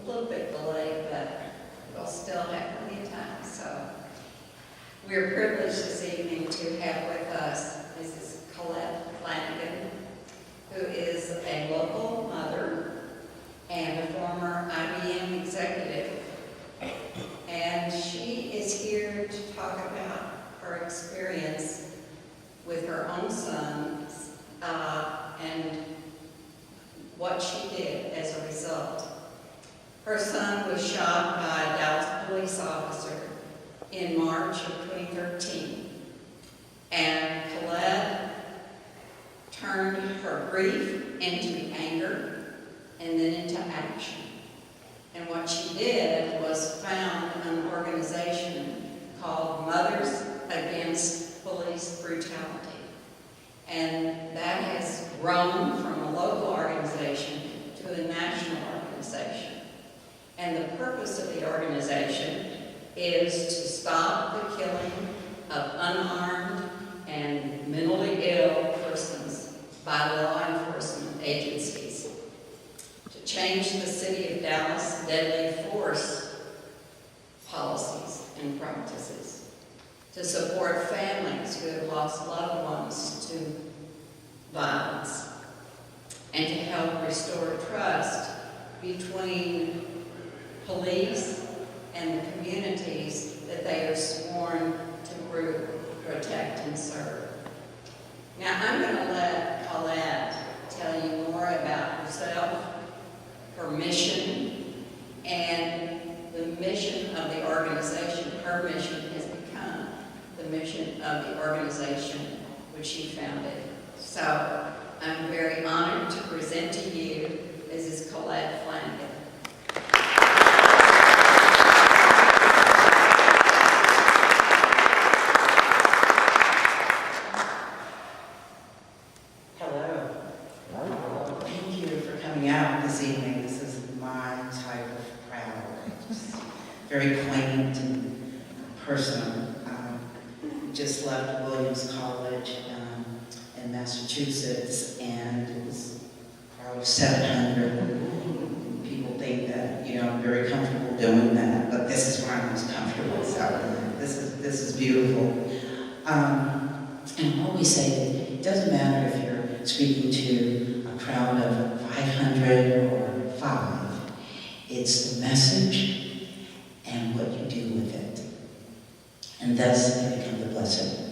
a little bit delayed, but we'll still have plenty of time. So we're privileged this evening to have with us Mrs. Collette Flanagan, who is a local mother and a former IBM executive. And she is here to talk about her experience with her own sons and what she did as a result. Her son was shot by a Dallas police officer in March of 2013. And Collette turned her grief into anger and then into action. And what she did was found an organization called Mothers Against Police Brutality. And that has grown from a local organization to a national organization. And the purpose of the organization is to stop the killing of unarmed and mentally ill persons by law enforcement agencies, to change the city of Dallas' deadly force policies and practices, to support families who have lost loved ones to violence, and to help restore trust between police and the communities that they are sworn to protect and serve. Now, I'm going to let Collette tell you more about herself, her mission, and the mission of the organization. Her mission has become the mission of the organization which she founded. So, I'm very honored to present to you Mrs. Collette Flanagan. Very quaint and personal. Just left Williams College in Massachusetts, and it was a crowd of 700. People think that, I'm very comfortable doing that, but this is where I'm most comfortable. So this is beautiful. And I always say that it doesn't matter if you're speaking to a crowd of 500 or 5. It's the message and what you do with it. And thus they become the blessed.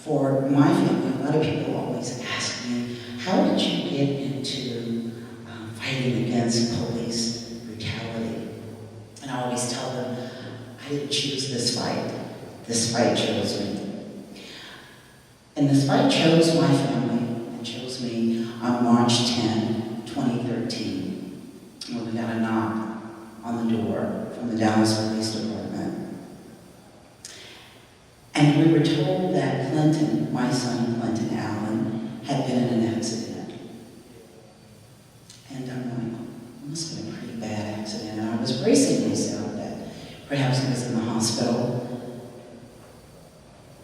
For my family, a lot of people always ask me, how did you get into fighting against police brutality? And I always tell them, I didn't choose this fight. This fight chose me. And this fight chose my family and chose me on March 10, 2013, when we got a knock on the door from the Dallas Police Department. And we were told that Clinton, my son Clinton Allen, had been in an accident. And I'm like, it must have been a pretty bad accident. And I was bracing myself that perhaps he was in the hospital.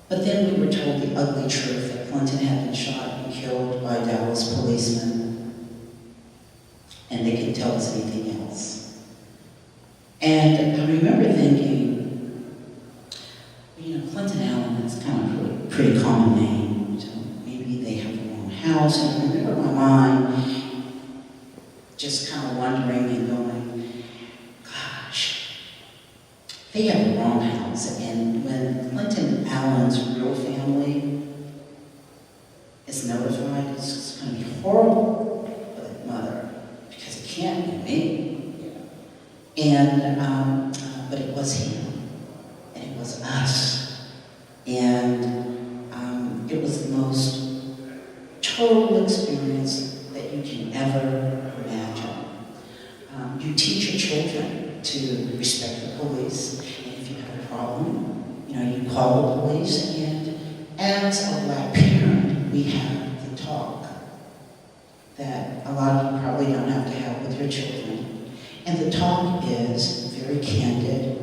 But then we were told the ugly truth that Clinton had been shot and killed by Dallas policemen. And they couldn't tell us anything else. And I remember thinking, Clinton Allen, that's kind of a pretty common name, so maybe they have the wrong house. And I remember my mind just kind of wondering and going, gosh, they have the wrong house. And when Clinton Allen's real family is notified, it's just going to be horrible for that mother, because it can't be me. And, but it was him, and it was us. And it was the most total experience that you can ever imagine. You teach your children to respect the police, and if you have a problem, you call the police. And as a Black parent, we have the talk that a lot of you probably don't have to have with your children. And the talk is very candid.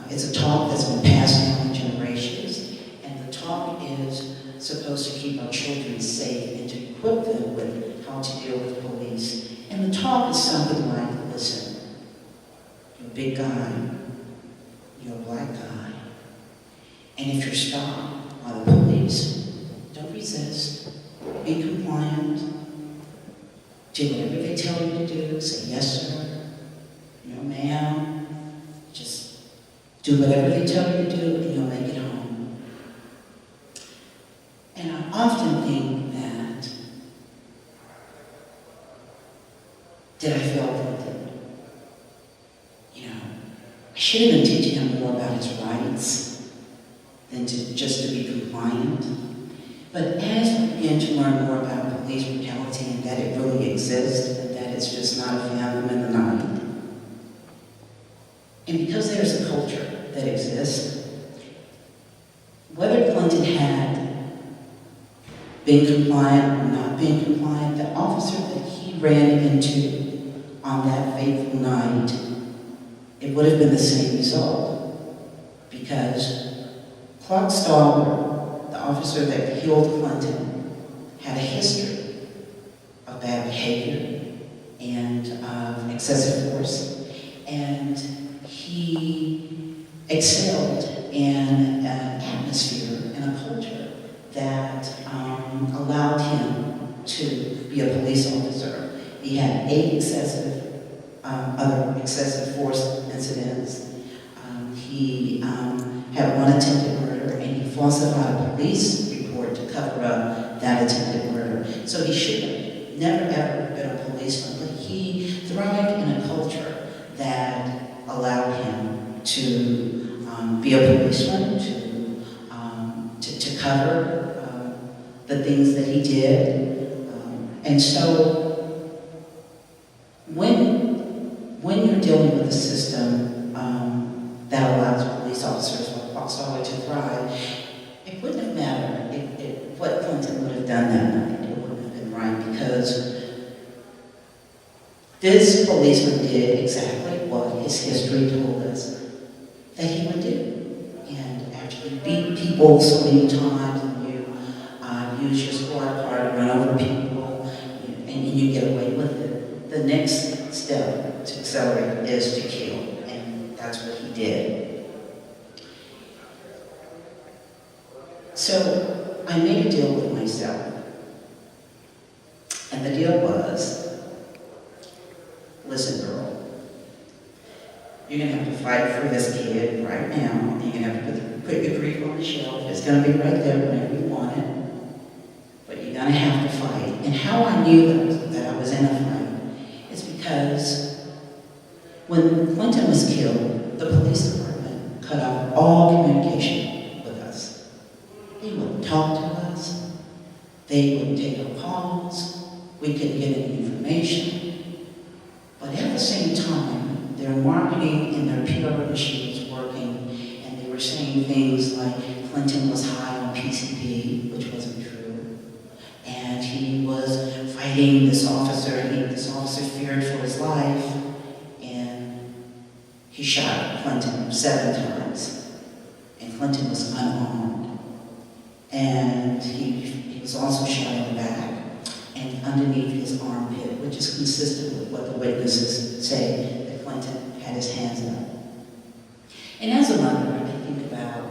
It's a talk that's been passed down generations. And the talk is supposed to keep our children safe and to equip them with how to deal with police And the talk is something like, listen, you're a big guy, you're a black guy, and if you're stopped by the police, don't resist, be compliant, do whatever they tell you to do, say yes sir, no ma'am, just do whatever they tell you to do and you'll make it home. And I often think that, did I fail Clinton? You know, I should have been teaching him more about his rights than just to be compliant. But as we begin to learn more about police brutality and that it really exists and that it's just not a phantom in the night, and because there's a culture that exists, whether Clinton had been compliant or not been compliant, the officer that he ran into on that fateful night, it would have been the same result. Because Clark Stallworth, the officer that killed Clinton, had a history of bad behavior and of excessive force, and he excelled in an atmosphere and a culture that allowed him to be a police officer. He had 8 other excessive force incidents. He had 1 attempted murder, and he falsified a police report to cover up that attempted murder. So he should have never ever been a policeman, but he thrived in a culture that allowed him to be a policeman, to cover the things that he did. And so when you're dealing with a system that allows police officers like Clark Stallworth to thrive, it wouldn't have mattered if what Clinton would have done that night. It wouldn't have been right, because this policeman did exactly what his history told us that he would do. And after you beat people so many times, and you use your squad car to run over people, and you get away with it, the next step to accelerate is to kill, and that's what he did. So I made a deal with myself, and the deal was, listen girl, you're going to have to fight for this kid right now, and you're going to have to put your grief on the shelf. It's going to be right there whenever you want it, but you're going to have to fight. And how I knew that I was in a fight is because when Clinton was killed, the police department cut off all communication with us. They wouldn't talk to us. They wouldn't take our calls. We couldn't get any information. But at the same time, their marketing and their PR machine was working, and they were saying things like Clinton was high on PCP, which wasn't true, and he was fighting this officer, and this officer feared for his life, and he shot Clinton 7 times, and Clinton was unarmed, and he was also shot in the back and underneath his armpit, which is consistent with what the witnesses say, that Clinton had his hands up. And as a mother, I think about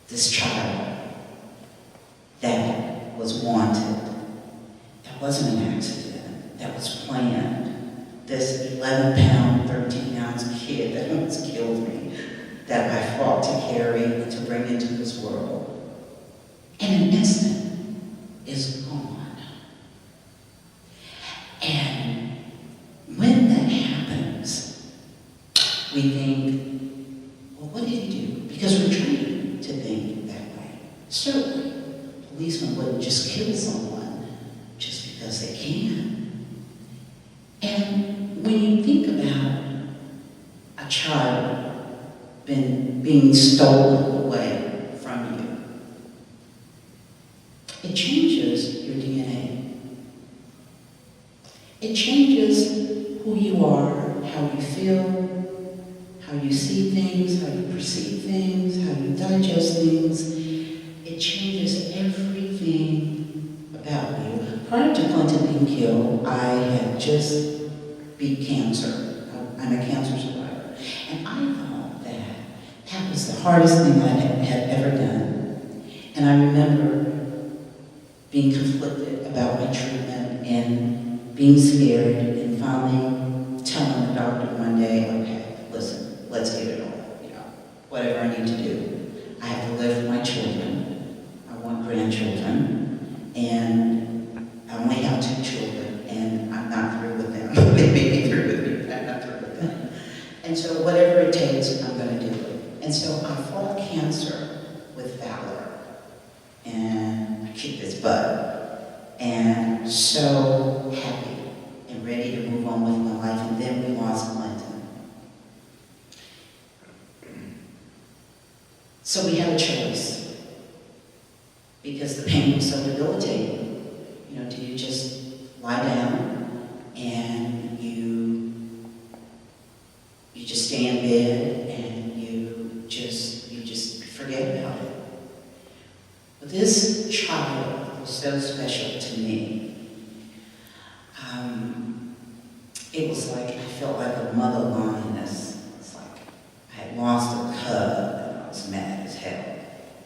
this child that was wanted. That wasn't an accident. That was planned. This 11-pound, 13-ounce kid that almost killed me, that I fought to carry and to bring into this world, in an instant, is gone. And when that happens, we think, well, what did he do? Because we're trained to think that way. Certainly, policemen wouldn't just kill someone just because they can. And when you think about a child being stolen away from you, it changes your DNA. It changes who you are, how you feel, how you see things, how you perceive things, how you digest things. It changes everything about you. Prior to Clinton being can kill. I had just beat cancer. I'm a cancer survivor. And I thought that that was the hardest thing I had ever done. And I remember being conflicted about my treatment and being scared and finally telling the doctor one day, okay, listen, let's get it on, whatever I need to do. I have to live for my children. I want grandchildren. And I only have 2 children, and I'm not through with them. They may be through with me, but I'm not through with them. And so whatever it takes, I'm going to do it. And so I fought cancer with valor. And I kicked its butt. And so happy and ready to move on with my life. And then we lost Clinton. So we had a choice. Because the pain was so debilitating. Do you just lie down and you just stay in bed and you just forget about it? But this child was so special to me. It was like I felt like a mother lioness. It's like I had lost a cub and I was mad as hell.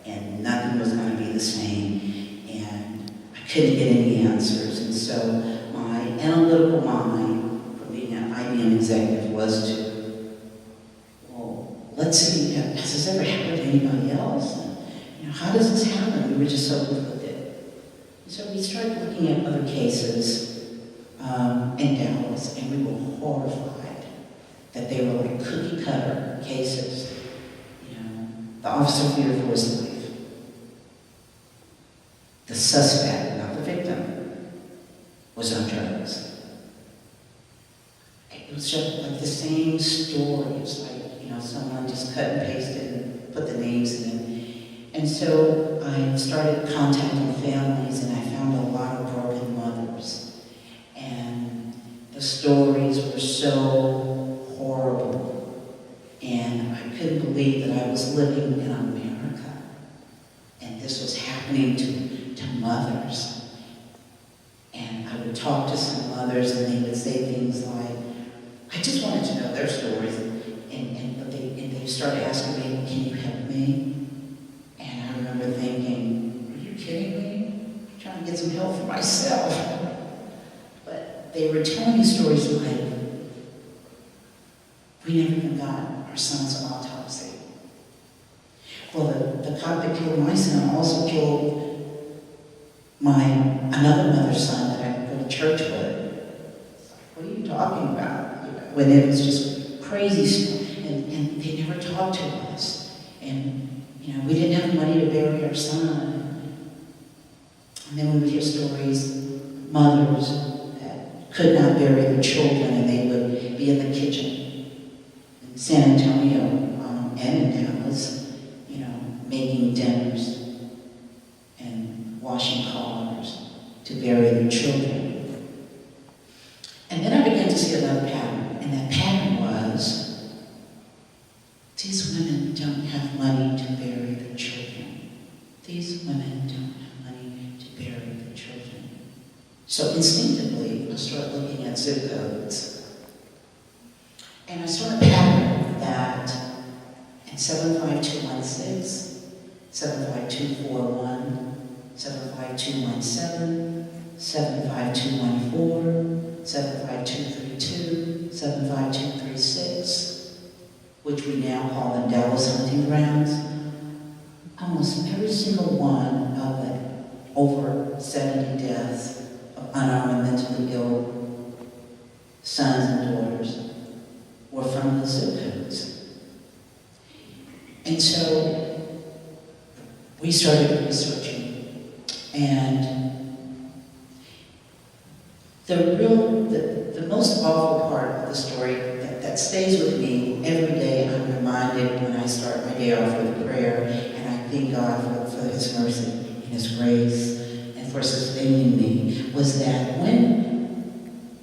And nothing was going to be the same. And I couldn't get any answers. And so my analytical mind, from being an IBM executive, was to, well, let's see, has this ever happened to anybody else? And, how does this happen? We were just so conflicted. And so we started looking at other cases in Dallas, and we were horrified that they were like cookie-cutter cases. The officer feared for his life. The suspect, not the victim, was on drugs. It was just like the same story. It was like, someone just cut and pasted and put the names in. And so I started contacting families, and I found a lot of broken mothers. And the stories were so horrible. And I couldn't believe that I was living in America. And this was happening to mothers. And I would talk to some mothers, and they would say things like, I just wanted to know their stories. And they started asking me, can you help me? And I remember thinking, are you kidding me? I'm trying to get some help for myself. But they were telling me stories like, we never even got our son's autopsy. Well, the cop that killed my son also killed another mother's son that I go to church with. What are you talking about? When it was just crazy stuff, and they never talked to us. And, we didn't have money to bury our son. And then we would hear stories, mothers that could not bury their children, and they would be in the kitchen in San Antonio and in Dallas, making dinners and washing cars to bury their children. And then I began to see another pattern, and that pattern was, these women don't have money to bury their children. These women don't have money to bury their children. So instinctively, I started looking at zip codes. And I saw a pattern that in 75216, 75241, 75217, 75214, 75232, 75236, which we now call the Dallas hunting grounds, almost every single one of the over 70 deaths of unarmed and mentally ill sons and daughters were from the zip codes. And so we started researching, and the most awful part of the story that stays with me every day. I'm reminded when I start my day off with prayer, and I thank God for His mercy and His grace and for sustaining me, was that when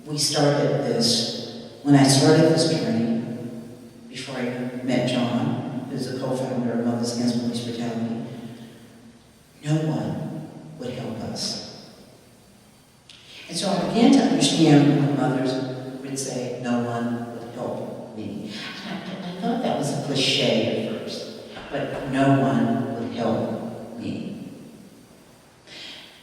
I started this journey, before I met John, who's a co-founder of Mothers Against Police Brutality, no one would help us. And so I began to understand when mothers would say, no one would help me. I thought that was a cliche at first, but no one would help me.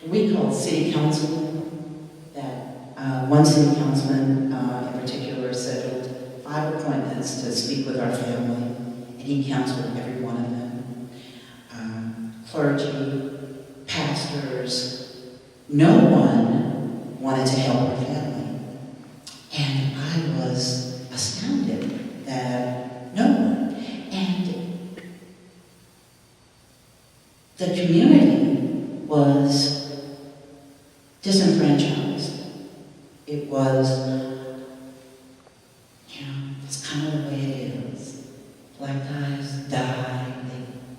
We called city council that one city councilman in particular scheduled 5 appointments to speak with our family, and he counseled every one of them. Clergy, pastors, no one wanted to help our family. And I was astounded that no one. And the community was disenfranchised. It was, it's kind of the way it is. Black guys die,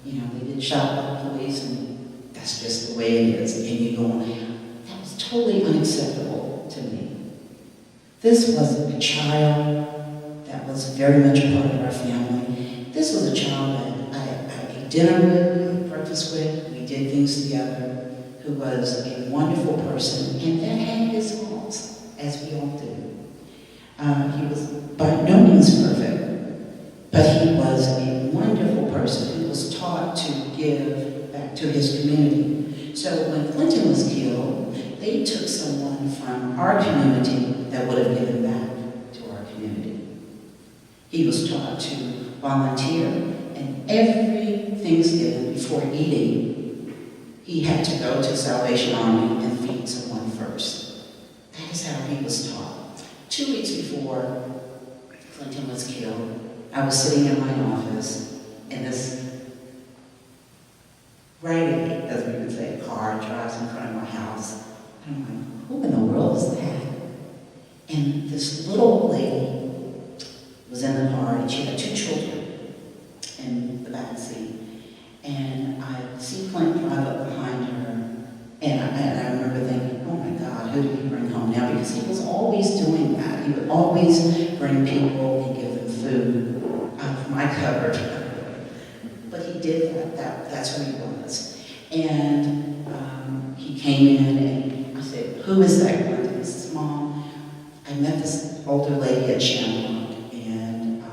they get shot by the police, and that's just the way it is. And you go, that was totally unacceptable to me. This was a child that was very much a part of our family. This was a child that I ate dinner with, ate breakfast with, we did things together, who was a wonderful person, and that had his faults, as we all do. He was by no means perfect, but he was a wonderful person who was taught to give back to his community. So when Clinton was killed, they took someone from our community that would have given back to our community. He was taught to volunteer, and every Thanksgiving before eating, he had to go to Salvation Army and feed someone first. That is how he was taught. 2 weeks before Clinton was killed, I was sitting in my office, and this raggedy, as we would say, car drives in front of my house. And I'm like, who in the world is that? And this little old lady was in the car, and she had 2 children in the back seat. And I see Clint drive up behind her, and I remember thinking, oh my God, who did he bring home now? Because he was always doing that. He would always bring people and give them food out of my cupboard. But he did that. That's who he was. And he came in, and I said, who is that? Clint? He says, Mom, I met this older lady at Shamrock, and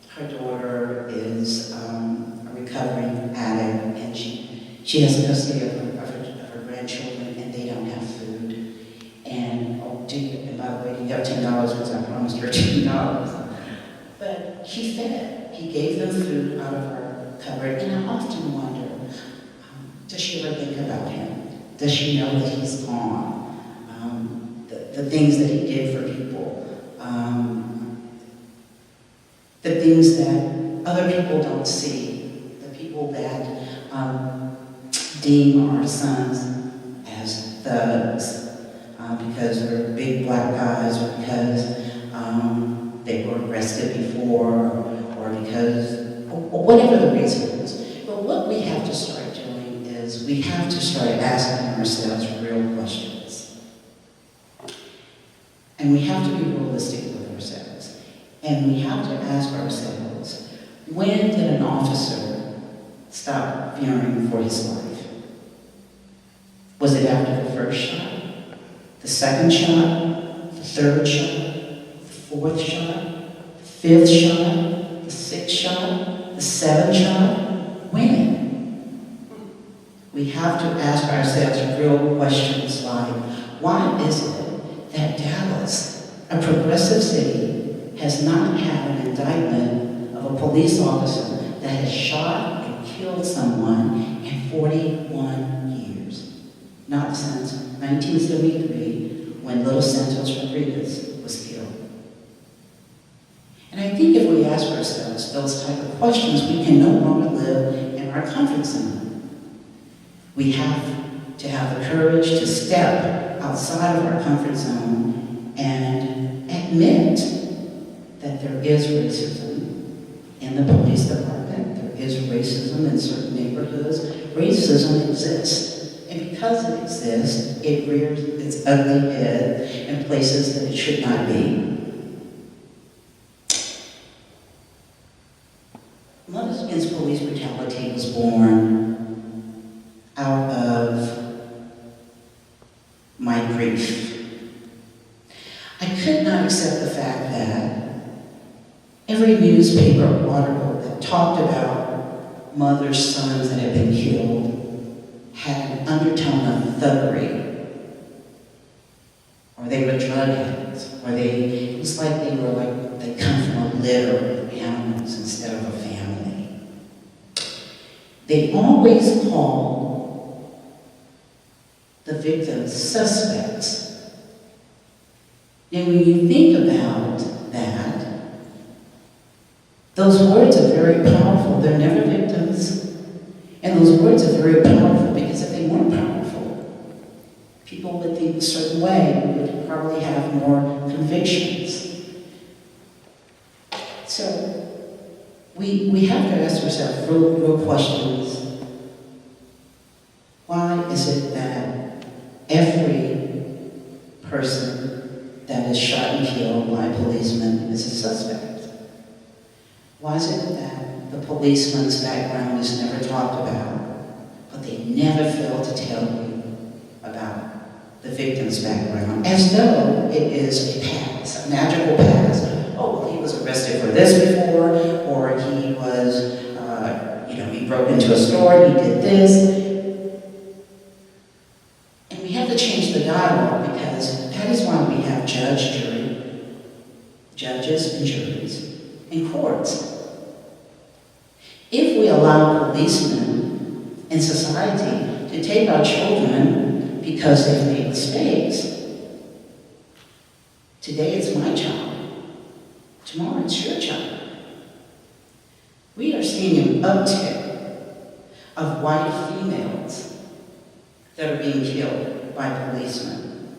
her daughter is a recovering addict, and she has custody of her grandchildren, and they don't have food. And by the way, do you have $10? Because I promised her $10. But she fed. He gave them food out of her cupboard, and I often wonder, does she ever think about him? Does she know that he's gone? The things that he did for people, the things that other people don't see, the people that deem our sons as thugs because they're big black guys, or because they were arrested before, or because, or whatever the reason is. But what we have to start doing is we have to start asking ourselves real questions. And we have to be realistic with ourselves. And we have to ask ourselves, when did an officer stop fearing for his life? Was it after the first shot? The second shot? The third shot? The fourth shot? The fifth shot? The sixth shot? The seventh shot? When? We have to ask ourselves real questions like, why is it that Dallas, a progressive city, has not had an indictment of a police officer that has shot and killed someone in 41 years? Not since 1973, when Little Santos Rodriguez was killed. And I think if we ask ourselves those type of questions, we can no longer live in our comfort zone. We have to have the courage to step outside of our comfort zone and admit that there is racism in the police department, there is racism in certain neighborhoods. Racism exists. And because it exists, it rears its ugly head in places that it should not be. Mothers Against Police Brutality was born out of my grief. Every newspaper article that talked about mothers' sons that had been killed had an undertone of thuggery, or they were drug addicts, or it was like they come from a litter of animals instead of a family. They always call the victims suspects. And when you think about that, those words are very powerful. They're never victims. And those words are very powerful because if they weren't powerful, people would think a certain way. We would probably have more convictions. So we have to ask ourselves real questions. Why is it that every person that is shot and killed by a policeman is a suspect? Why is it that the policeman's background is never talked about, but they never fail to tell you about the victim's background, as though it is a past, a magical past? Oh, well, he was arrested for this before, or he was, he broke into a store, he did this. And we have to change the dialogue because that is why we have judges and juries, and courts. If we allow policemen in society to take our children because they've made mistakes, today it's my child, tomorrow it's your child. We are seeing an uptick of white females that are being killed by policemen.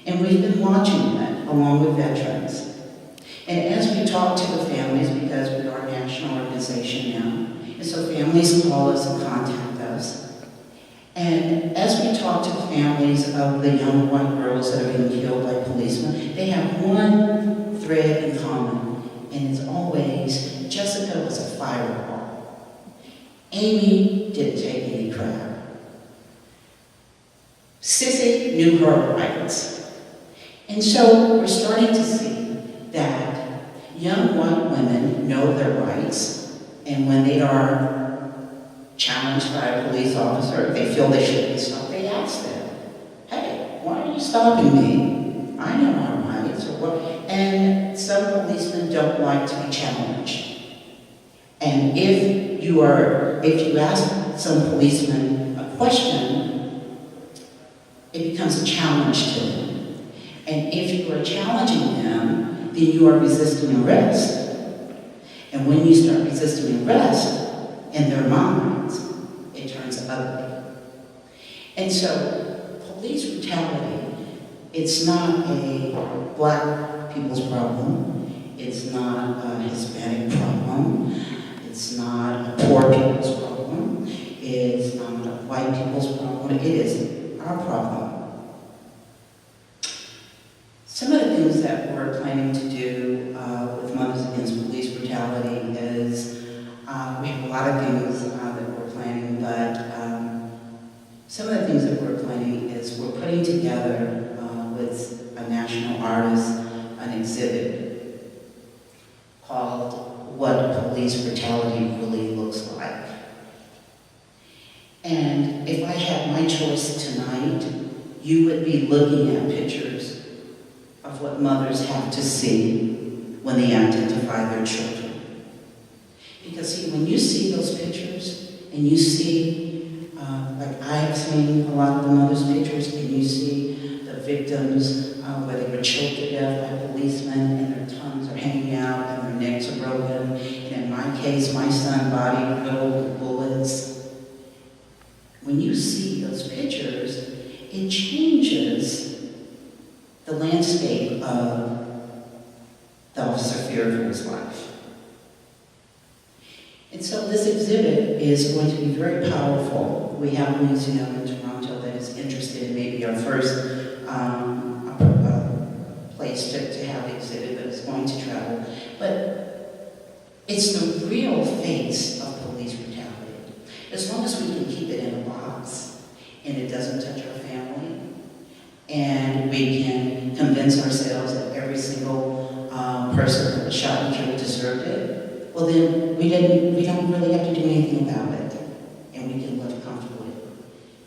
And we've been watching that along with veterans. And as we talk to the families, because we are a national organization now, and so families call us and contact us. And as we talk to the families of the young white girls that are being killed by policemen, they have one thread in common, and it's always, Jessica was a fireball. Amy didn't take any crap. Sissy knew her rights. And so we're starting to see that young white women know their rights, and when they are challenged by a police officer, they feel they should be stopped, they ask them, hey, why are you stopping me? I know my rights. And some policemen don't like to be challenged. And if you ask some policemen a question, it becomes a challenge to them. And if you are challenging them, then you are resisting arrest. And when you start resisting arrest in their minds, it turns ugly. And so, police brutality, it's not a black people's problem. It's not a Hispanic problem. It's not a poor people's problem. It's not a white people's problem. It is our problem. Some of the things that we're planning to do with Mothers Against Police Brutality is, we have a lot of things that we're planning, but some of the things that we're planning is we're putting together with a national artist an exhibit called What Police Brutality Really Looks Like. And if I had my choice tonight, you would be looking at pictures of what mothers have to see when they identify their children. Because see, when you see those pictures, and you see, like I have seen a lot of the mothers' pictures, and you see the victims where they were choked to death by policemen, and their tongues are hanging out, and their necks are broken, and in my case, my son's body riddled with bullets. When you see those pictures, it changes the landscape of the officer feared for his life. And so this exhibit is going to be very powerful. We have a museum in Toronto that is interested in maybe our first place to have the exhibit, but it's going to travel. But it's the real face of police brutality. As long as we can keep it in a box and it doesn't touch our family, and we can convince ourselves that every single person that was shot and killed deserved it, well then we don't really have to do anything about it, and we can live comfortably.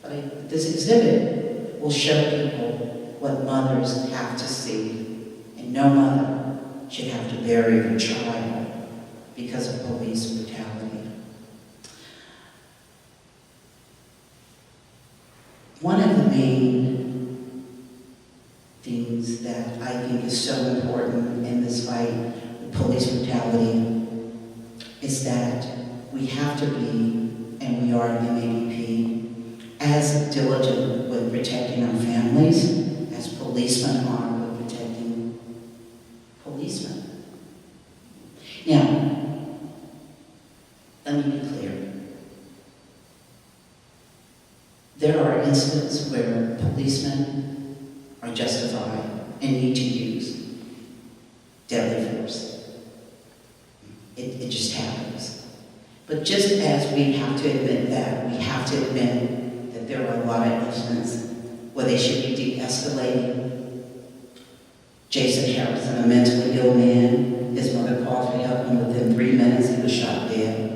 But this exhibit will show people what mothers have to see, and no mother should have to bury her child because of police brutality. One of the main things that I think is so important in this fight with police brutality is that we have to be, and we are in MAPB, as diligent with protecting our families as policemen are with protecting policemen. Now, let me be clear. There are incidents where policemen are justified and need to use deadly force. It just happens. But just as we have to admit that, we have to admit that there are a lot of incidents where they should be de-escalating. Jason Harrison, a mentally ill man, his mother called for help, and within 3 minutes he was shot dead.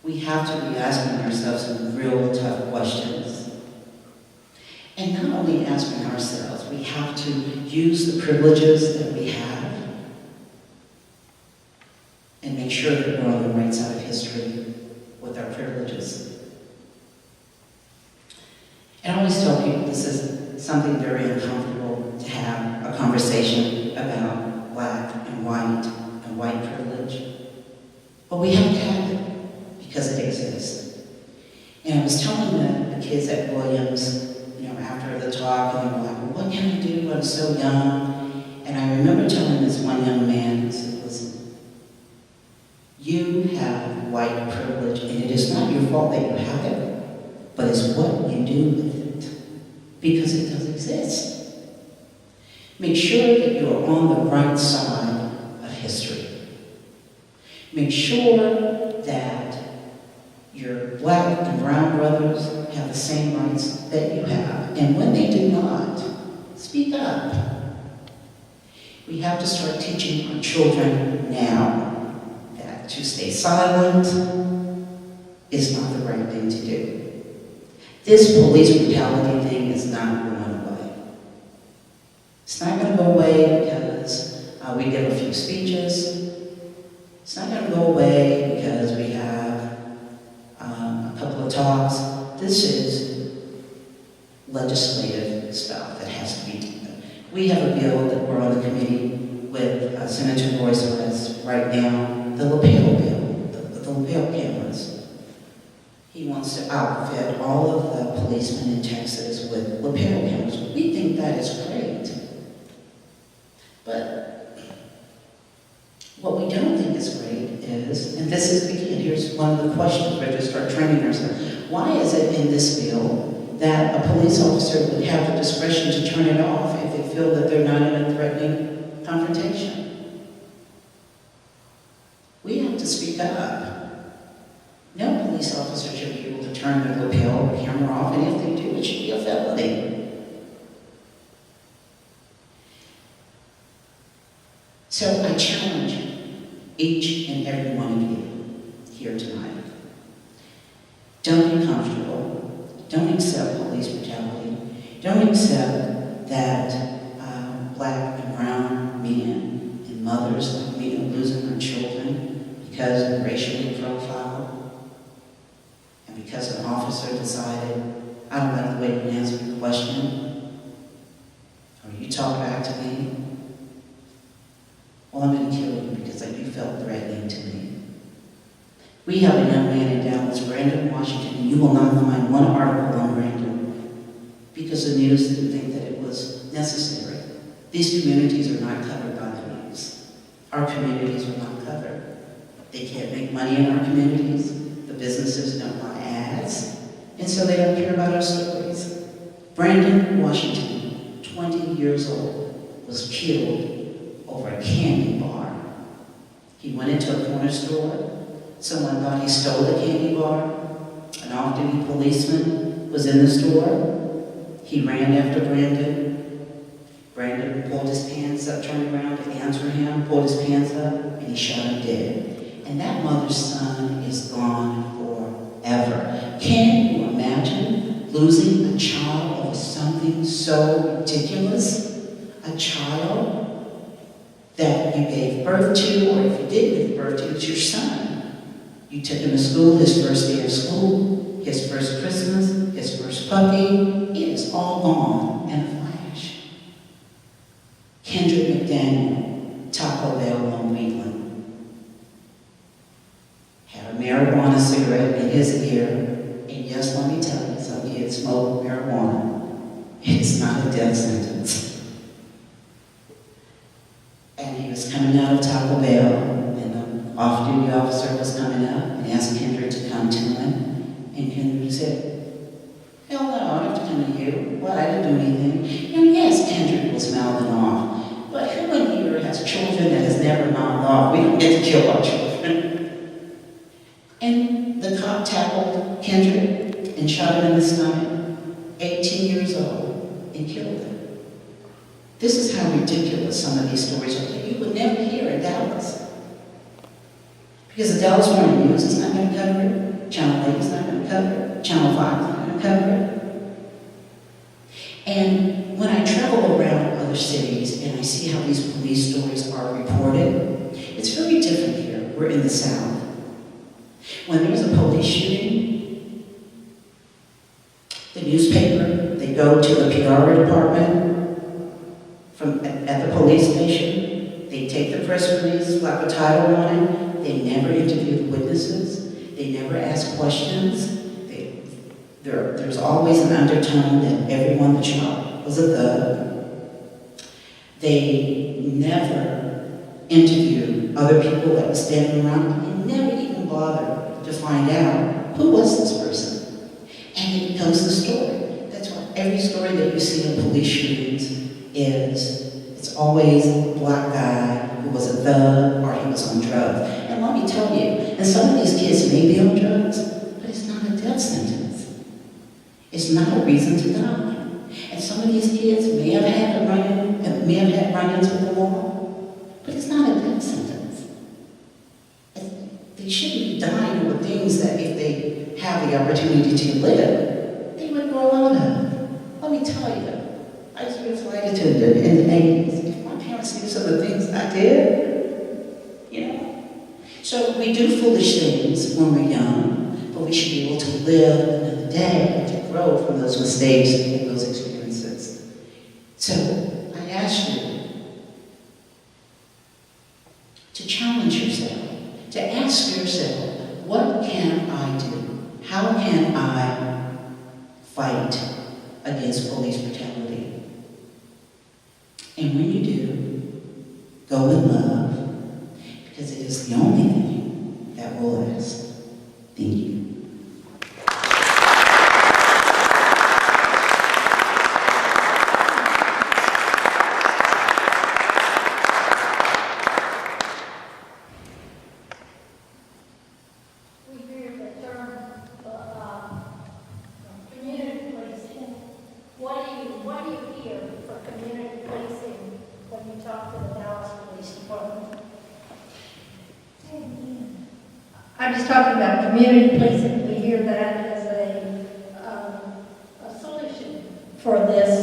We have to be asking ourselves some real tough questions. And not only asking ourselves, we have to use the privileges that we have and make sure that we're on the right side of history with our privileges. And I always tell people this is something very uncomfortable to have a conversation about black and white privilege. But we have to have it because it exists. And I was telling the kids at Williams, after the talk, and they were like, well, what can I do? I'm so young. And I remember telling this one young man, he said, listen, you have white privilege, and it is not your fault that you have it, but it's what you do with it, because it does exist. Make sure that you are on the right side of history. Make sure that your black and brown brothers have the same rights that you have. And when they do not, speak up. We have to start teaching our children now that to stay silent is not the right thing to do. This police brutality thing is not going away. It's not going to go away because we give a few speeches. It's not going to go away because we have a couple of talks. This is legislative stuff that has to be done. We have a bill that we're on the committee with Senator Royce right now, the lapel bill, the lapel cameras. He wants to outfit all of the policemen in Texas with lapel cameras. We think that is great. But what we don't think is great is, and this is, again, here's one of the questions we're to start training ourselves. Why is it in this bill that a police officer would have the discretion to turn it off if they feel that they're not in a threatening confrontation? We have to speak up. No police officer should be able to turn their lapel camera off, and if they do, it should be a felony. So I challenge each and every one of you here tonight. Don't be comfortable. Don't accept police brutality. Don't accept that black and brown men and mothers like me are losing their children because of racially profiled and because an officer decided, I don't like the way you answer the question, or you talk back to me. Well, I'm going to kill you because you felt threatening to me. We have a young man in Dallas, Brandon, Washington, and you will not find one article on Brandon because the news didn't think that it was necessary. These communities are not covered by the news. Our communities are not covered. They can't make money in our communities. The businesses don't buy ads, and so they don't care about our stories. Brandon, Washington, 20 years old, was killed over a candy bar. He went into a corner store. Someone thought he stole the candy bar. An off-duty policeman was in the store. He ran after Brandon. Brandon pulled his pants up, turned around to hands for him, pulled his pants up, and he shot him dead. And that mother's son is gone forever. Can you imagine losing a child over something so ridiculous? A child that you gave birth to, or if you did give birth to, it's your son. You took him to school, his first day of school, his first Christmas, his first puppy. It is all gone in a flash. Kendrick McDaniel, Taco Bell on Wheatland, had a marijuana cigarette in his ear, and yes, let me tell you, some kids smoke marijuana. It's not a death sentence. And he was coming out of Taco Bell, and an off-duty officer was coming up and asked Kendrick to come to him. And Kendrick said, hell no, I don't have to come to you. What, I didn't do anything. And yes, Kendrick was mouthing off. But who in here has children that has never mouthed off? We don't get to kill our children. And the cop tackled Kendrick and shot him in the stomach, 18 years old, and killed him. This is how ridiculous some of these stories are that you would never hear in Dallas. Because the Dallas Morning News is not going to cover it, Channel 8 is not going to cover it, Channel 5 is not going to cover it. And when I travel around other cities and I see how these police stories are reported, it's very different here. We're in the South. When there's a police shooting, the newspaper, they go to the PR department at the police station, they take the press release, slap a title on it, they never interview the witnesses, they never ask questions, there's always an undertone that everyone that shot was a thug. They never interview other people that were standing around, and never even bother to find out who was this person. And it becomes the story. That's why every story that you see in police shootings it's always a black guy who was a thug or he was on drugs. And let me tell you, and some of these kids may be on drugs, but it's not a death sentence. It's not a reason to die. And some of these kids may have had run-ins with the law, but it's not a death sentence. They shouldn't be dying over things that if they have the opportunity to live, they would grow out of. Let me tell you, I used to be a flight attendant in the 80s. If my parents knew some of the things I did, you know. So we do foolish things when we're young, but we should be able to live another day and to grow from those mistakes and those experiences. So I ask you to challenge yourself, to ask yourself, what can I do? How can I fight against police brutality? And when you do, go with love, because it is the only thing that will last. Thank you. I'm just talking about community policing. We hear that as a solution for this,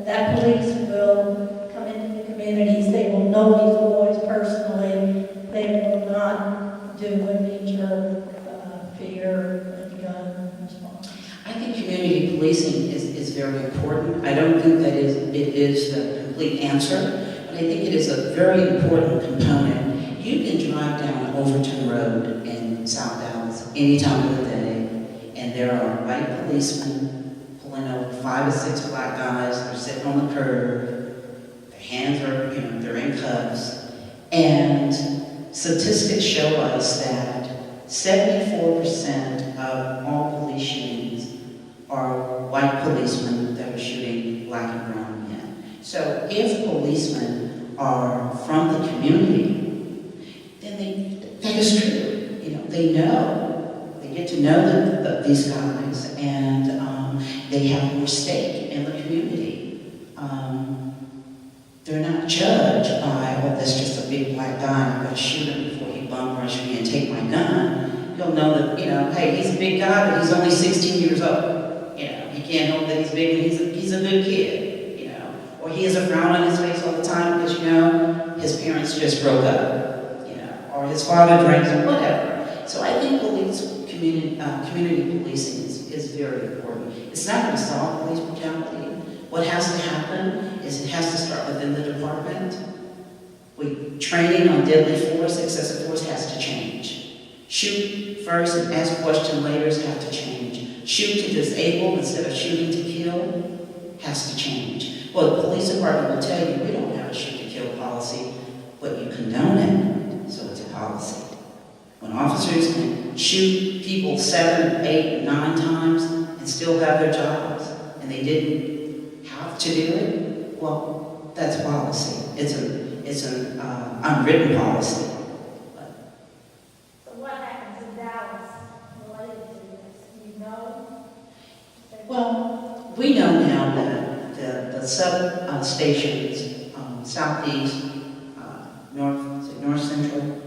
that police will come into the communities, they will know these boys personally, they will not do a knee-jerk fear and gun response. I think community policing is very important. I don't think that it is the complete answer, but I think it is a very important component. You can drive down Overton Road in South Dallas any time of the day, and there are white policemen pulling over 5 or 6 black guys. They're sitting on the curb. Their hands are, they're in cuffs. And statistics show us that 74% of all police shootings are white policemen that are shooting black and brown men. So if policemen are from the community, then that is true. They know, they get to know these guys, and they have more stake in the community. They're not judge by, oh, that's just a big black guy, I'm going to shoot him before he bum rush me and take my gun. You'll know that, hey, he's a big guy, but he's only 16 years old. He can't help that he's big and he's a good kid, Or he has a frown on his face all the time because, his parents just broke up, or his father drinks or whatever. So I think community policing is very important. It's not going to solve police brutality. What has to happen is it has to start within the department. Training on deadly force, excessive force has to change. Shoot first and ask question later have to change. Shoot to disable instead of shooting to kill has to change. Well, the police department will tell you we don't have a shoot to kill policy, but you condone it, so it's a policy. When officers can shoot people 7, 8, 9 times and still have their jobs, and they didn't have to do it, well, that's policy. It's an unwritten policy. So what happens in Dallas related to this? Do you know? Well, we know now that the sub-stations, southeast, north central,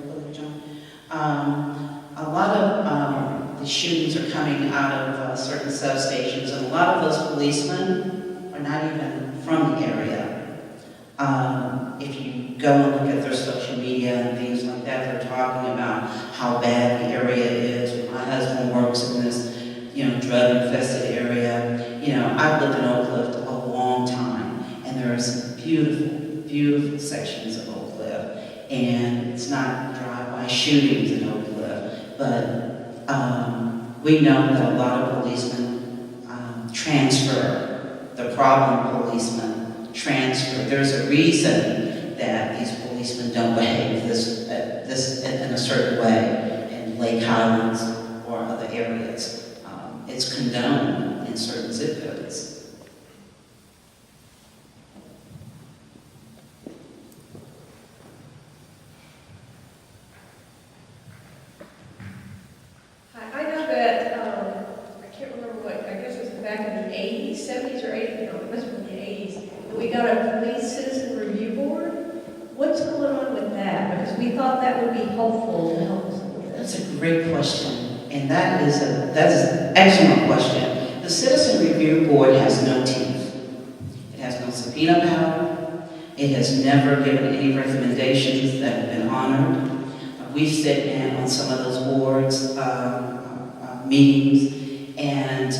a lot of the shootings are coming out of certain substations, and a lot of those policemen are not even from the area. If you go and look at their social media and things like that, they're talking about how bad the area is. My husband works in this, drug-infested area. I've lived in Oak Cliff a long time, and there are some beautiful, beautiful sections of Oak Cliff. And it's not drive-by shootings in Oak Cliff, but we know that a lot of policemen transfer. The problem policemen transfer. There's a reason that these policemen don't behave this in a certain way in Lake Highlands or other areas. It's condoned in certain zip codes. I know that, I can't remember what, I guess it was back in the 80s, 70s or 80s, no, it must have been the 80s, that we got a police citizen review board. What's going on with that? Because we thought that would be helpful to help us with this. That's a great question, and that's an excellent question. The Citizen Review Board has no teeth. It has no subpoena power. It has never given any recommendations that have been honored. We've sat in on some of those boards meetings, and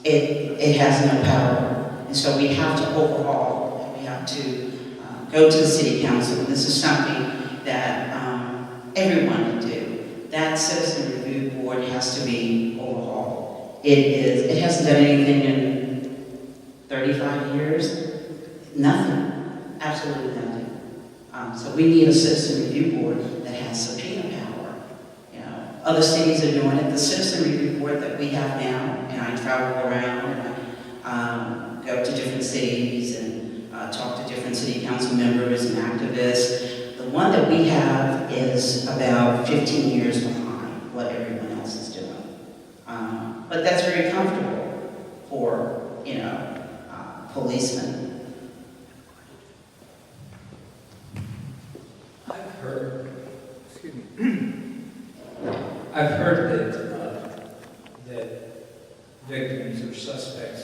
it has no power. And so we have to overhaul, and we have to go to the City Council. This is something that everyone can do. That Citizen Review Board has to be overhauled. It hasn't done anything in 35 years. Nothing. Absolutely nothing. So we need a Citizen Review Board that has subpoena power. Other cities are doing it. The Citizen Review Board that we have now, and I travel around and I go to different cities and talk to different city council members and activists. The one that we have is about 15 years behind what everyone else is doing. But that's very comfortable for, policemen. I've heard that victims or suspects,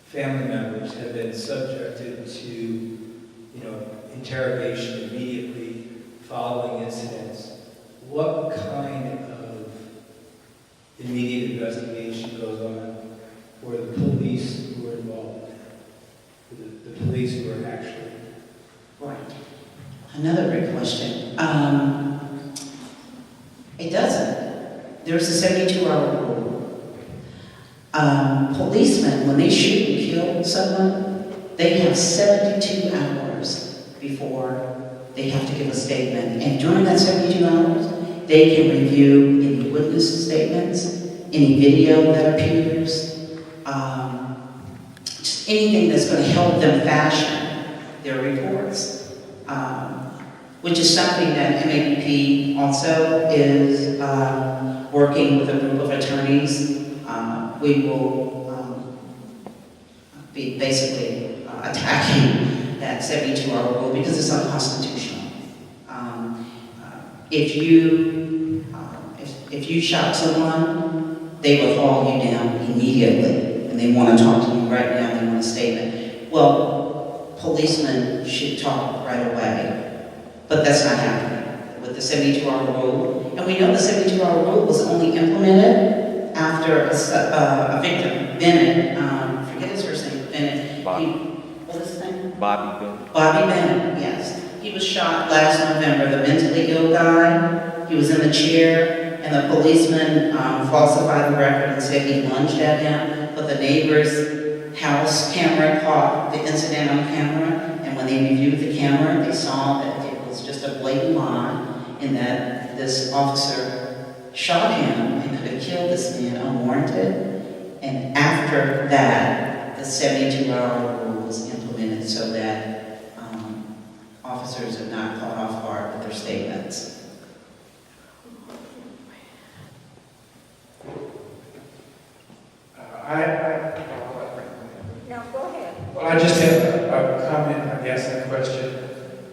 family members have been subjected to, interrogation immediately following incidents. What kind of immediate investigation goes on for the police who are involved, the police who are actually? Right. Another great question. It doesn't. There's a 72-hour rule. Policemen, when they shoot and kill someone, they have 72 hours before they have to give a statement. And during that 72 hours, they can review any witness statements, any video that appears, just anything that's going to help them fashion their reports. Which is something that MAPB also is working with a group of attorneys. We will be basically attacking that 72-hour rule because it's unconstitutional. If you shot someone, they will haul you down immediately, and they want to talk to you right now. They want a statement. Well, policemen should talk right away, but that's not happening with the 72-hour rule. And we know the 72-hour rule was only implemented after a victim, Bennett, forget his first name, Bennett. What is his name? Bobby Bennett. Bobby Bennett, yes. He was shot last November, the mentally ill guy. He was in the chair, and the policeman falsified the record and said he lunged at him, but the neighbor's house camera caught the incident on camera, and when they reviewed the camera, they saw that it was just a blatant lie, and that this officer shot him and could have killed this man unwarranted. And after that, the 72-hour rule was implemented so that officers are not caught off guard with their statements. No, go ahead. Well, I just have a comment, I guess, and a question.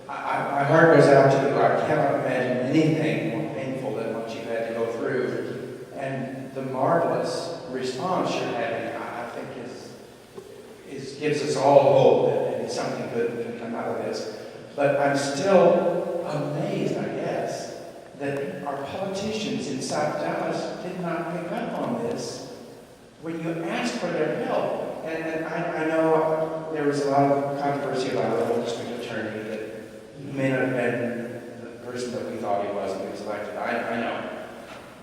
My heart goes out to you. I cannot imagine anything more painful than what you've had to go through. And the marvelous response you're having, I think, gives us all hope that maybe something good can come out of this. But I'm still amazed, I guess, that our politicians in South Dallas did not pick up on this when you asked for their help. And I know there was a lot of controversy about the old district attorney that he may not have been the person that we thought he was when he was elected. I know.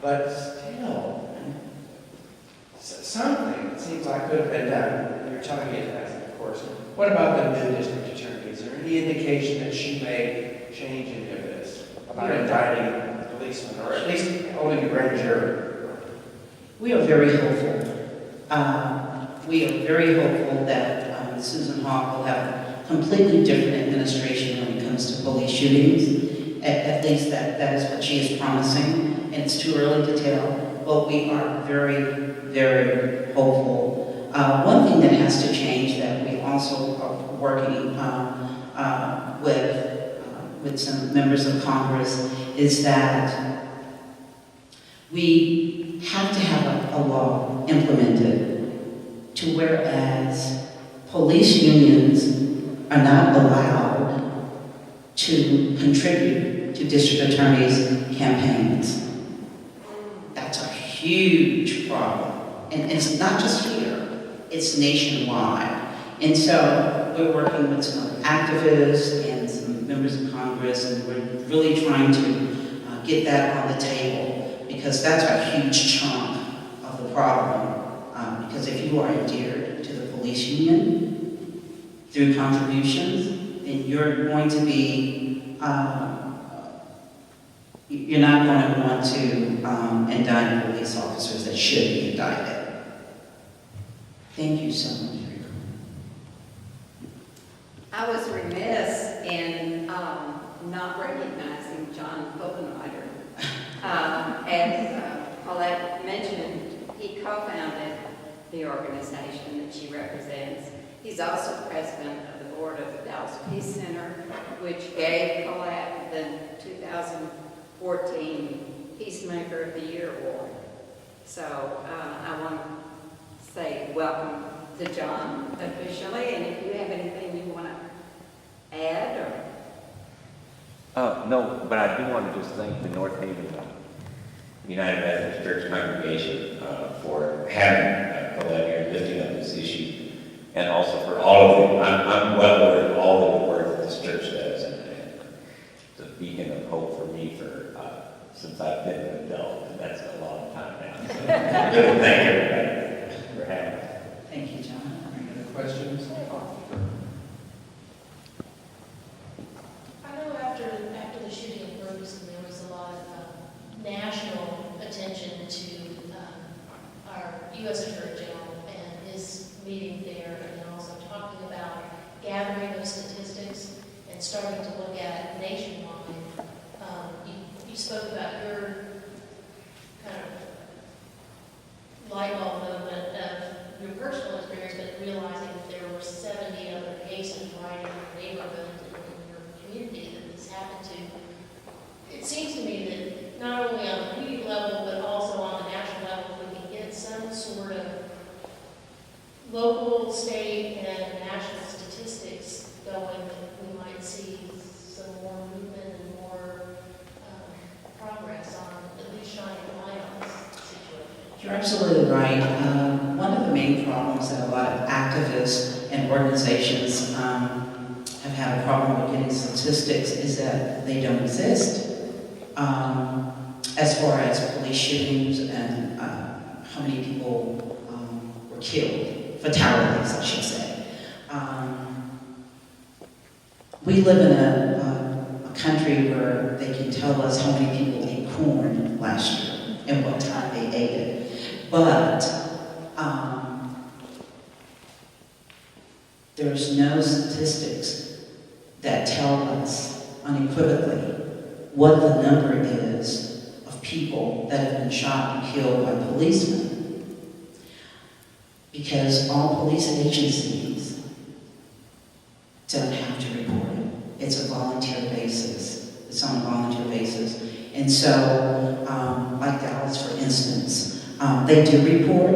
But still, something it seems like could have been done. You're telling me it hasn't, of course. What about the new district attorney? Is there any indication that she may change any of this about indicting policemen, or at least holding a grand jury? We are very hopeful. We are very hopeful that Susan Hawk will have a completely different administration when it comes to police shootings. At least that is what she is promising, and it's too early to tell, but we are very, very hopeful. One thing that has to change that we also are working with some members of Congress is that we have to have a law implemented to whereas police unions are not allowed to contribute to district attorneys' campaigns. That's a huge problem. And it's not just here, it's nationwide. And so we're working with some activists and some members of Congress, and we're really trying to get that on the table, because that's a huge chunk of the problem. Because if you are endeared to the police union through contributions, then you're going to be, you're not going to want to indict police officers that should be indicted. Thank you so much for your comment. I was remiss in not recognizing John Bobenreiter. As Collette mentioned, he co-founded the organization that she represents. He's also president of the board of the Dallas Peace Center, which gave Collette the 2014 Peacemaker of the Year award. So I want to say welcome to John officially, and if you have anything you want to add or... No, but I do want to just thank the North Haven United Methodist Church congregation for having Collette here, lifting up this issue, and also for all of them. I'm well aware of all of the work that this church does, and it's a beacon of hope for me since I've been an adult, and that's a long time now. So really thank everybody for having us. Thank you, John. Any other questions? I know after the shooting in Ferguson, there was a lot of national attention to our U.S. Attorney General and his meeting there, and then also talking about gathering those statistics and starting to look at it nationwide. You spoke about your kind of light bulb moment of your personal experience, but realizing that there were 70 other cases right in your neighborhood You're absolutely right. One of the main problems that a lot of activists and organizations have had a problem with getting statistics is that they don't exist. As far as police shootings and how many people were killed, fatalities, I should say. We live in a country where they can tell us how many people ate corn last year and what time they ate it. But there's no statistics that tell us unequivocally what the number is of people that have been shot and killed by policemen. Because all police agencies don't have to report it. It's a volunteer basis. It's on a volunteer basis. And so, like Dallas, for instance, they do report,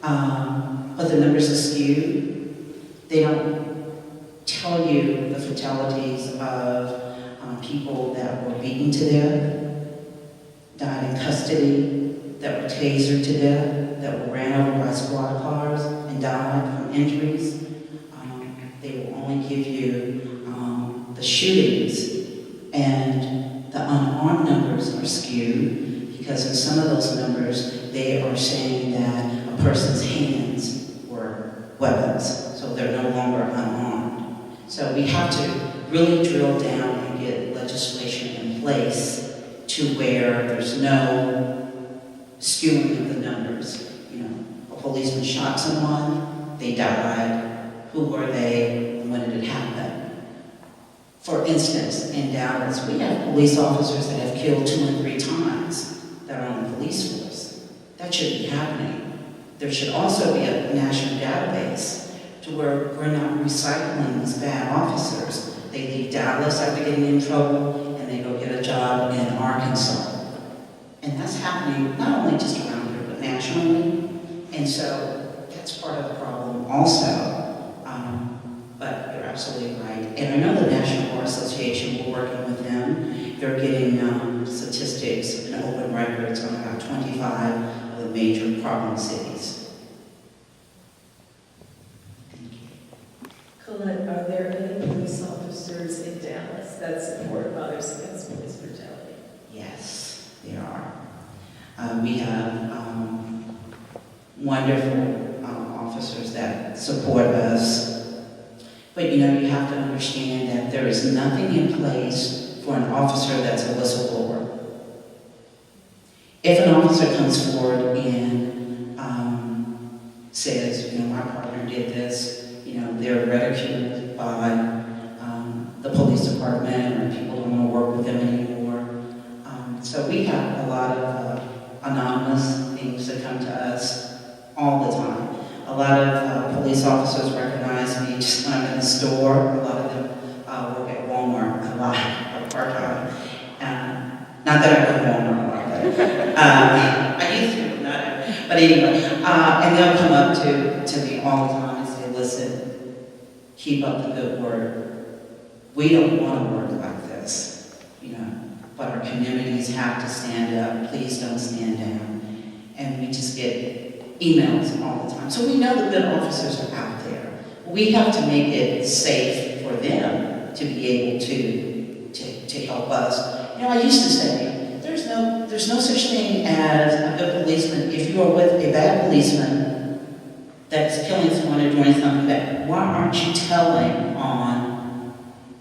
but the numbers are skewed. They don't tell you the fatalities of people that were beaten to death, died in custody, that were tasered to death, that were ran over by squad cars and died from injuries. They will only give you the shootings, and the unarmed numbers are skewed because in some of those numbers they are saying that a person's hands were weapons, so they're no longer unarmed. So we have to really drill down and get legislation in place to where there's no skewing of the numbers. You know, a policeman shot someone, they died, who were they, and when did it happen? For instance, in Dallas, we have police officers that have killed 2 and 3 times that are on the police force. That shouldn't be happening. There should also be a national database to where we're not recycling these bad officers. They leave Dallas after getting in trouble and they go get a job in Arkansas. And that's happening not only just around here, but nationally. And so that's part of the problem also. But you're absolutely right. And I know the National Bar Association, we're working with them. They're getting statistics and open records on about 25 of the major problem cities. Collette, are there any police officers in Dallas that support Mothers Against Police Brutality? Yes, there are. We have wonderful officers that support us. But you know, you have to understand that there is nothing in place for an officer that's a whistleblower. If an officer comes forward and says, you know, my partner did this, you know, they're ridiculed by the police department, or people don't want to work with them anymore. So we have a lot of anonymous things that come to us all the time. A lot of police officers recognize me just when I'm in the store. A lot of them work at Walmart a lot, or part-time. Not that I go to Walmart a lot, I used to, but anyway. And they'll come up to me all the time and say, listen, keep up the good work. We don't want to work like this, you know, but our communities have to stand up. Please don't stand down. And we just get emails all the time. So we know the good officers are out there. We have to make it safe for them to be able to help us. You know, I used to say, there's no such thing as a good policeman. If you are with a bad policeman that's killing someone or doing something bad, why aren't you telling on?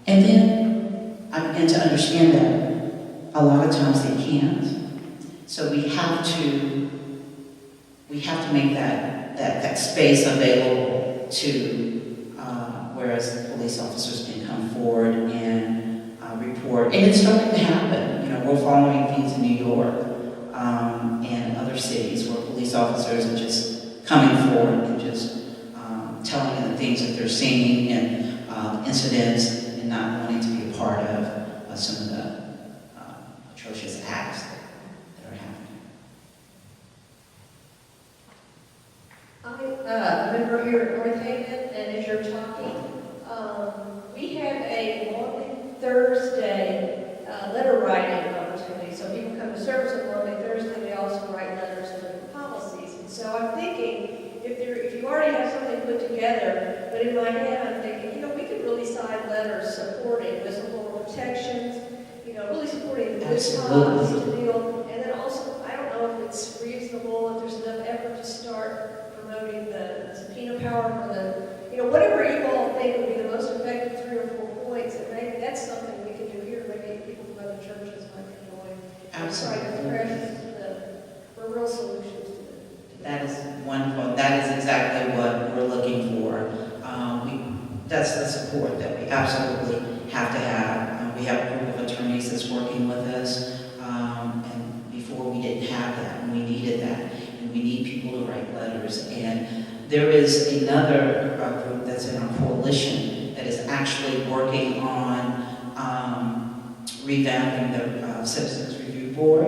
And then I began to understand that a lot of times they can't. So we have to make that space available to, whereas police officers can come forward and report. And it's starting to happen. You know, we're following things in New York and other cities where police officers are just coming forward and just telling them the things that they're seeing and incidents and not wanting to be a part of some of the atrocious acts that are happening. I'm a member here at North Haven, and as you're talking, we have a Maundy Thursday letter writing opportunity. So people come to service on Maundy Thursday, they also write letters to the this Absolutely. cause to deal, and then also, I don't know if it's reasonable, if there's enough effort to start promoting the subpoena power for the, whatever you all think would be the most effective 3 or 4 points, and maybe that's something we can do here, maybe people from other churches might enjoy. Absolutely. Try to press for real solutions to it. That is wonderful. That is exactly what we're looking for. That's the support that we absolutely have to have. We have a group of attorneys that's working with us, and before we didn't have that, and we needed that, and we need people to write letters. And there is another group that's in our coalition that is actually working on revamping the Citizens Review Board.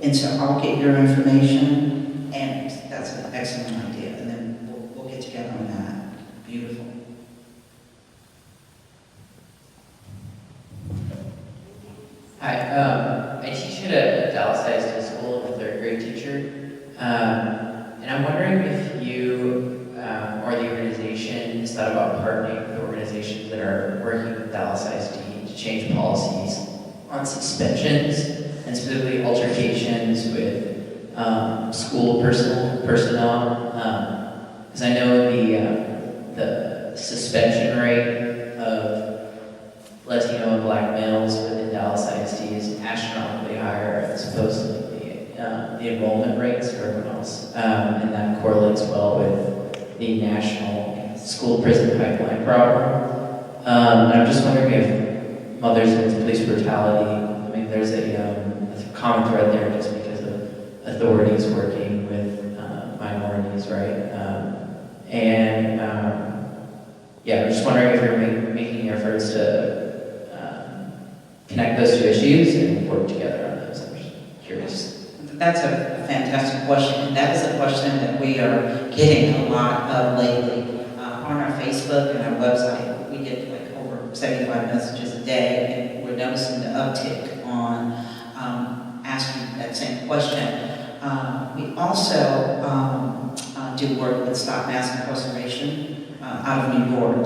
And so I'll get your information, and that's an excellent idea, and then we'll get together on that. Beautiful. Hi, I teach at a Dallas ISD school. I'm a 3rd grade teacher. And I'm wondering if you or the organization has thought about partnering with organizations that are working with Dallas ISD to change policies on suspensions and specifically altercations with school personnel. Because I know the suspension rate of Latino and Black males within Dallas ISD is astronomically higher as opposed to the enrollment rates for everyone else. And that correlates well with the national school prison pipeline problem. And I'm just wondering if Mothers Against Police Brutality, there's a common thread there just because of authorities working with minorities, right? I'm just wondering if you're making efforts to connect those 2 issues and work together on those. I'm just curious. That's a fantastic question, and that is a question that we are getting a lot of lately. On our Facebook and our website, we get like over 75 messages a day, and we're noticing the uptick on asking that same question. We also do work with Stop Mass Incarceration out of New York,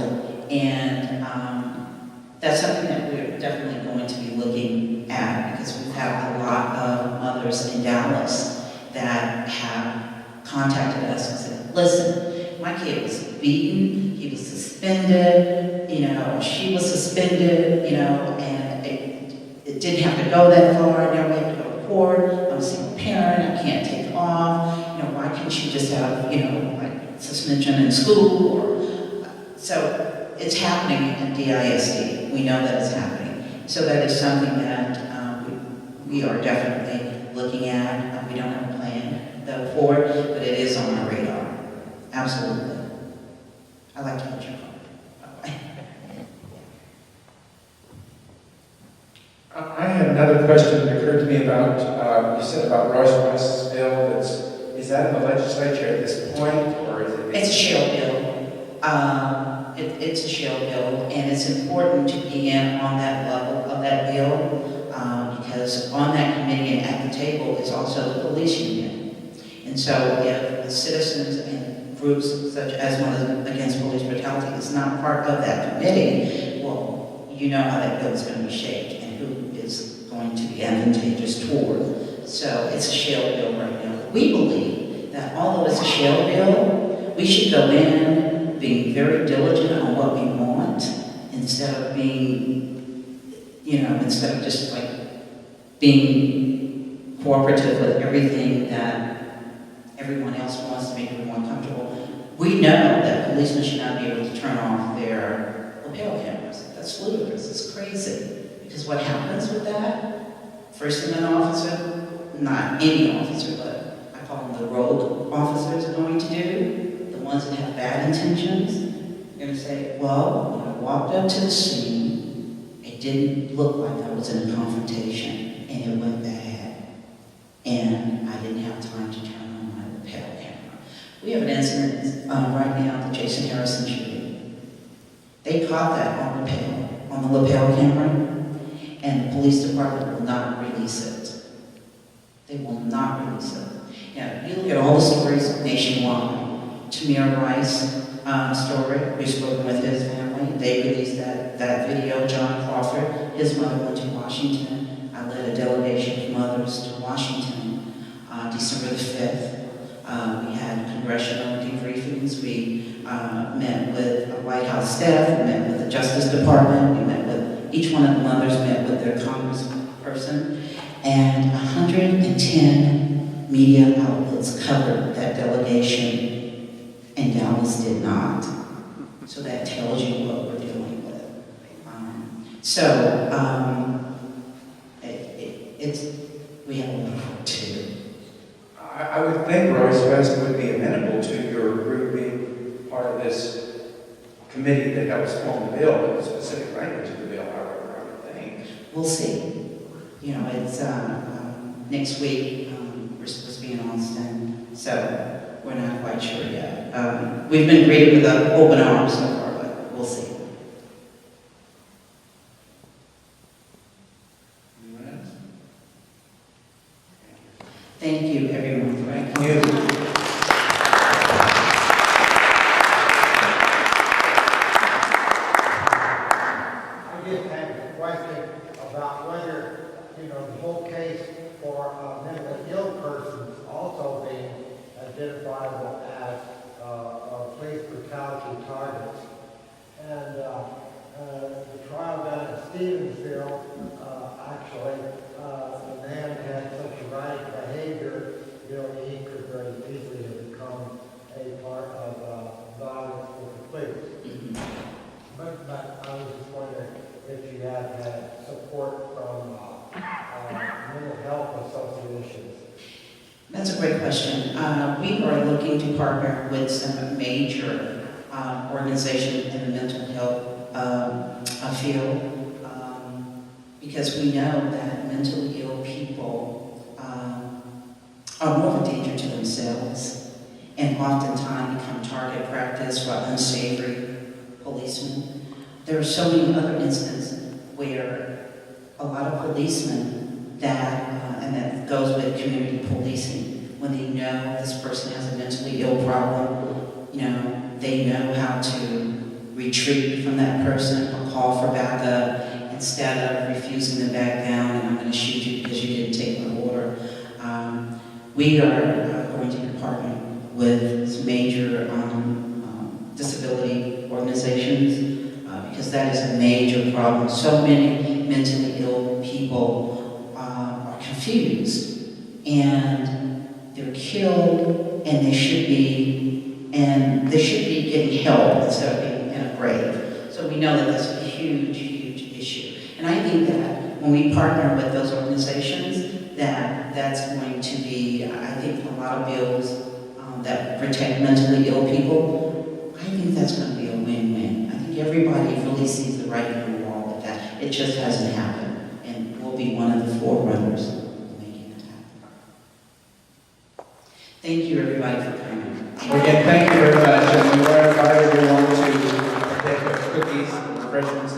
and that's something that we're definitely going to be looking at because we have a lot of mothers in Dallas that have contacted us and said, listen, my kid was beaten, he was suspended, she was suspended, and it didn't have to go that far. Now we have to go to court. I'm a single parent, I can't take off. Why can't you just have, like suspension in school? So it's happening in DISD. We know that it's happening. So that is something that we are definitely looking at. We don't have a plan, though, for it, but it is on our radar. Absolutely. I like to put your phone. I had another question that occurred to me about, you said about Royce West's bill. Is that in the legislature at this point, or is it? It's a shell bill. It's a shell bill, and it's important to be in on that level of that bill because on that committee and at the table is also the police union. And so if the citizens and groups such as Mothers Against Police Brutality is not part of that committee, well, you know how that bill is going to be shaped and who is going to be advantageous toward. So it's a shell bill right now. We believe that although it's a shell bill, we should go in being very diligent on what we want instead of being, instead of just like being cooperative with everything that everyone else wants to make everyone comfortable. We know that policemen should not be able to turn off their lapel cameras. That's ludicrous. It's crazy. Because what happens with that? First Amendment officer, not any officer, but I call them the rogue officers, are going to do, the ones that have bad intentions. They're going to say, well, when I walked up to the scene, it didn't look like I was in a confrontation, and it went bad. And I didn't have time to turn on my lapel camera. We have an incident right now, the Jason Harrison shooting. They caught that on the lapel camera, and the police department will not release it. They will not release it. Now, you look at all the stories nationwide. Tamir Rice story, we've spoken with his family. They released that video. John Crawford, his mother went to Washington. I led a a delegation from others to Washington, December the 5th. We had congressional debriefings. We met with the White House staff, we met with the Justice Department, we met with each one of the mothers, met with their congressperson, and 110 media outlets covered that delegation, and Dallas did not. So that tells you what we're dealing with. We have a lot of work to do. I would think Royce West would be amenable to your group being part of this committee that helps form the bill, the specific language of the bill, however, I would think. We'll see. You know, it's next week, we're supposed to be in Austin, so we're not quite sure yet. We've been greeted with open arms so far, but we'll see. Anyone else? Thank you, everyone, for Thank coming. you. I just have a question about whether, the whole case for mentally ill persons also being identifiable as police brutality targets. And the trial done in Stevensville, actually, the man had such erratic behavior, he could very easily have become a part of violence with the police. But I was just wondering if you have had support from mental health associations. That's a great question. We are looking to partner with some major organizations in the mental health field because we know that mentally ill people are more of a danger to themselves and oftentimes become target practice for unsavory policemen. There are so many other instances where a lot of policemen and that goes with community policing, when they know this person has a mentally ill problem, they know how to retreat from that person or call for backup instead of refusing to back down and I'm going to shoot you because you didn't take my order. We are going to be partnering with some major disability organizations because that is a major problem. So many mentally ill people are confused and they're killed and they should be getting help instead of being in a grave. So we know that that's a huge, huge issue. And I think that when we partner with those organizations, that's going to be, I think, a lot of bills that protect mentally ill people. I think that's going to be a win-win. I think everybody really sees the writing on the wall with that. It just hasn't happened, and we'll be one of the forerunners in making it happen. Thank you, everybody, for coming. Again, thank you very much, and we want to invite everyone to take cookies and refreshments